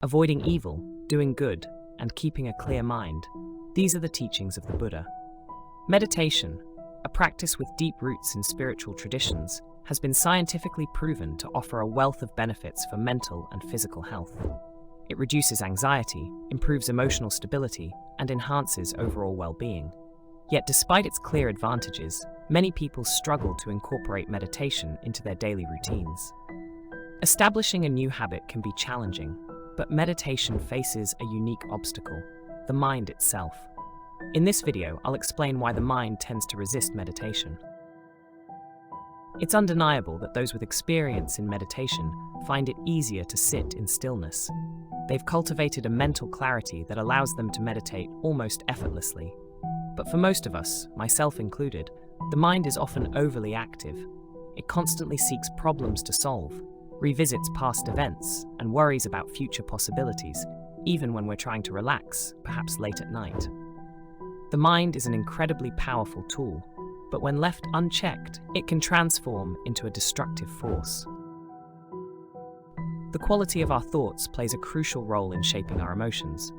avoiding evil, doing good, and keeping a clear mind. These are the teachings of the Buddha. Meditation, a practice with deep roots in spiritual traditions, has been scientifically proven to offer a wealth of benefits for mental and physical health. It reduces anxiety, improves emotional stability, and enhances overall well-being. Yet despite its clear advantages, many people struggle to incorporate meditation into their daily routines. Establishing a new habit can be challenging, but meditation faces a unique obstacle: the mind itself. In this video, I'll explain why the mind tends to resist meditation. It's undeniable that those with experience in meditation find it easier to sit in stillness. They've cultivated a mental clarity that allows them to meditate almost effortlessly. But for most of us, myself included, the mind is often overly active. It constantly seeks problems to solve, revisits past events, and worries about future possibilities, even when we're trying to relax, perhaps late at night. The mind is an incredibly powerful tool, but when left unchecked, it can transform into a destructive force. The quality of our thoughts plays a crucial role in shaping our emotions.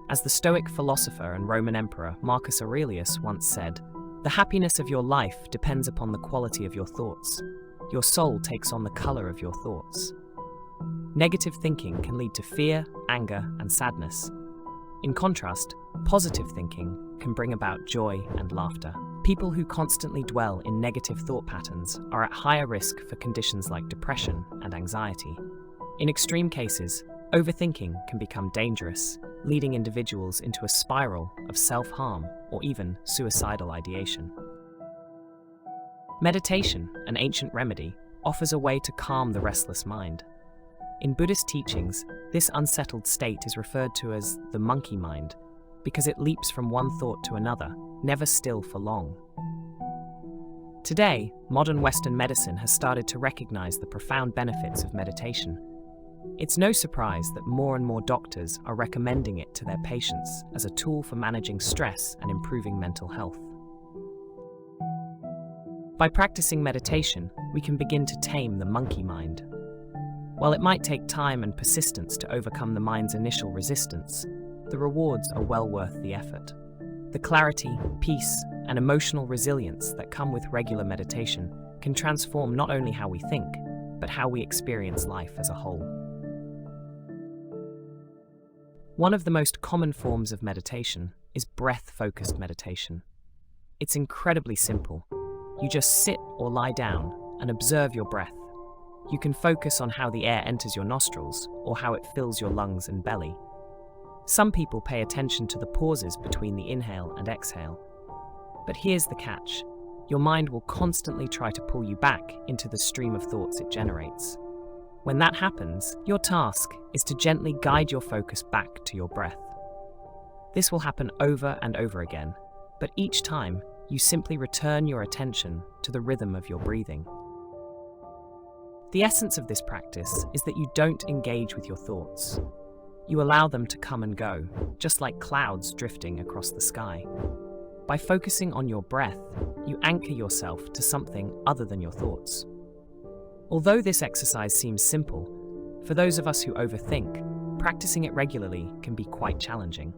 As the Stoic philosopher and Roman emperor Marcus Aurelius once said, "The happiness of your life depends upon the quality of your thoughts. Your soul takes on the color of your thoughts." Negative thinking can lead to fear, anger, and sadness. In contrast, positive thinking can bring about joy and laughter. People who constantly dwell in negative thought patterns are at higher risk for conditions like depression and anxiety. In extreme cases, overthinking can become dangerous, leading individuals into a spiral of self-harm or even suicidal ideation. Meditation, an ancient remedy, offers a way to calm the restless mind. In Buddhist teachings, this unsettled state is referred to as the monkey mind because it leaps from one thought to another, never still for long. Today, modern Western medicine has started to recognize the profound benefits of meditation. It's no surprise that more and more doctors are recommending it to their patients as a tool for managing stress and improving mental health. By practicing meditation, we can begin to tame the monkey mind. While it might take time and persistence to overcome the mind's initial resistance, the rewards are well worth the effort. The clarity, peace, and emotional resilience that come with regular meditation can transform not only how we think, but how we experience life as a whole. One of the most common forms of meditation is breath-focused meditation. It's incredibly simple. You just sit or lie down and observe your breath. You can focus on how the air enters your nostrils or how it fills your lungs and belly. Some people pay attention to the pauses between the inhale and exhale. But here's the catch. Your mind will constantly try to pull you back into the stream of thoughts it generates. When that happens, your task is to gently guide your focus back to your breath. This will happen over and over again, but each time, you simply return your attention to the rhythm of your breathing. The essence of this practice is that you don't engage with your thoughts. You allow them to come and go, just like clouds drifting across the sky. By focusing on your breath, you anchor yourself to something other than your thoughts. Although this exercise seems simple, for those of us who overthink, practicing it regularly can be quite challenging.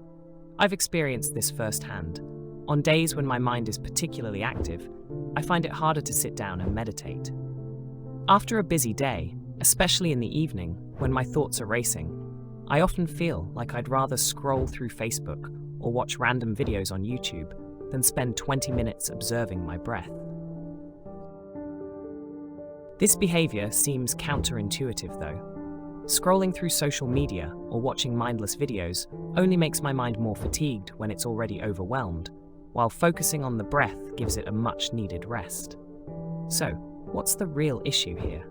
I've experienced this firsthand. On days when my mind is particularly active, I find it harder to sit down and meditate. After a busy day, especially in the evening when my thoughts are racing, I often feel like I'd rather scroll through Facebook or watch random videos on YouTube than spend 20 minutes observing my breath. This behavior seems counterintuitive though. Scrolling through social media or watching mindless videos only makes my mind more fatigued when it's already overwhelmed, while focusing on the breath gives it a much-needed rest. So, what's the real issue here?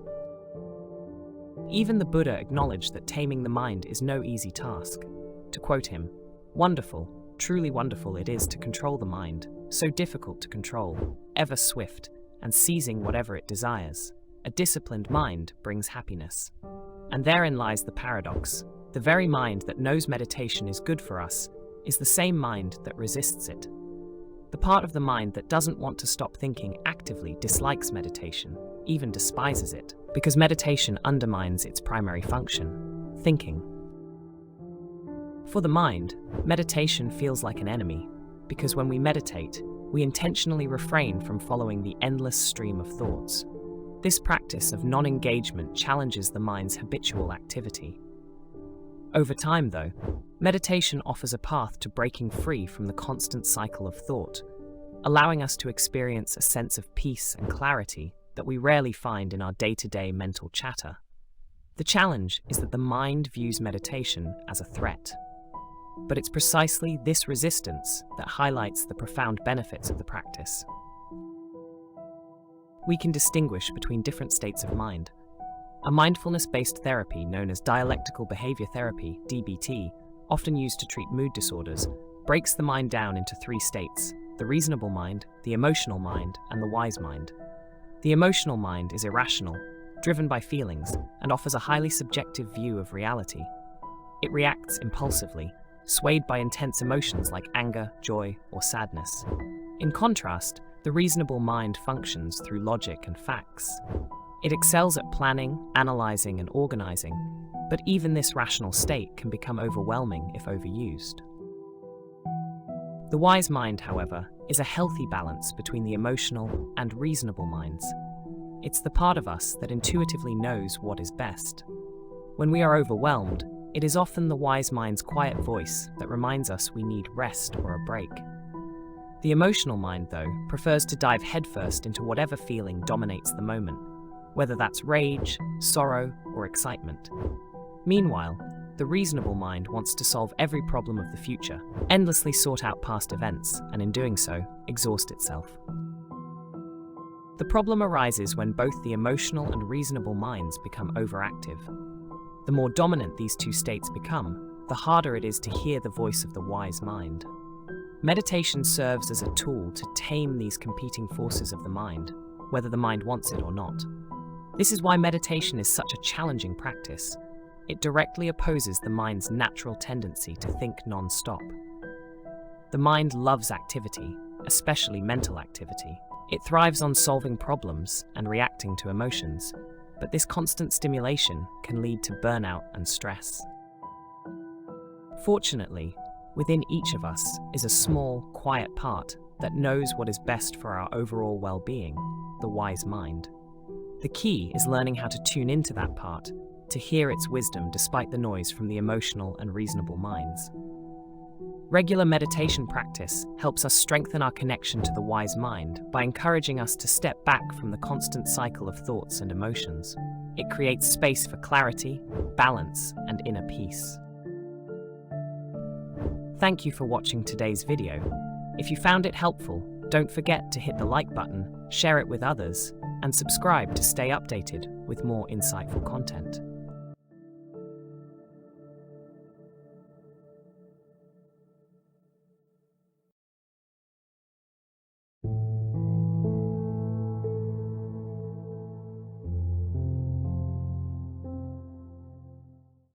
Even the Buddha acknowledged that taming the mind is no easy task. To quote him, "Wonderful, truly wonderful it is to control the mind, so difficult to control, ever swift, and seizing whatever it desires. A disciplined mind brings happiness." And therein lies the paradox. The very mind that knows meditation is good for us is the same mind that resists it. The part of the mind that doesn't want to stop thinking actively dislikes meditation, even despises it, because meditation undermines its primary function, thinking. For the mind, meditation feels like an enemy, because when we meditate, we intentionally refrain from following the endless stream of thoughts. This practice of non-engagement challenges the mind's habitual activity. Over time, though, meditation offers a path to breaking free from the constant cycle of thought, allowing us to experience a sense of peace and clarity that we rarely find in our day-to-day mental chatter. The challenge is that the mind views meditation as a threat. But it's precisely this resistance that highlights the profound benefits of the practice. We can distinguish between different states of mind. A mindfulness-based therapy known as Dialectical Behavior Therapy, DBT, often used to treat mood disorders, breaks the mind down into three states: the reasonable mind, the emotional mind, and the wise mind. The emotional mind is irrational, driven by feelings, and offers a highly subjective view of reality. It reacts impulsively, swayed by intense emotions like anger, joy, or sadness. In contrast, the reasonable mind functions through logic and facts. It excels at planning, analyzing, and organizing, but even this rational state can become overwhelming if overused. The wise mind, however, is a healthy balance between the emotional and reasonable minds. It's the part of us that intuitively knows what is best. When we are overwhelmed, it is often the wise mind's quiet voice that reminds us we need rest or a break. The emotional mind, though, prefers to dive headfirst into whatever feeling dominates the moment, whether that's rage, sorrow, or excitement. Meanwhile, the reasonable mind wants to solve every problem of the future, endlessly sort out past events, and in doing so, exhaust itself. The problem arises when both the emotional and reasonable minds become overactive. The more dominant these two states become, the harder it is to hear the voice of the wise mind. Meditation serves as a tool to tame these competing forces of the mind, whether the mind wants it or not. This is why meditation is such a challenging practice. It directly opposes the mind's natural tendency to think non-stop. The mind loves activity, especially mental activity. It thrives on solving problems and reacting to emotions, but this constant stimulation can lead to burnout and stress. Fortunately, within each of us is a small, quiet part that knows what is best for our overall well-being, the wise mind. The key is learning how to tune into that part, to hear its wisdom despite the noise from the emotional and reasonable minds. Regular meditation practice helps us strengthen our connection to the wise mind by encouraging us to step back from the constant cycle of thoughts and emotions. It creates space for clarity, balance, and inner peace. Thank you for watching today's video. If you found it helpful, don't forget to hit the like button, share it with others, and subscribe to stay updated with more insightful content.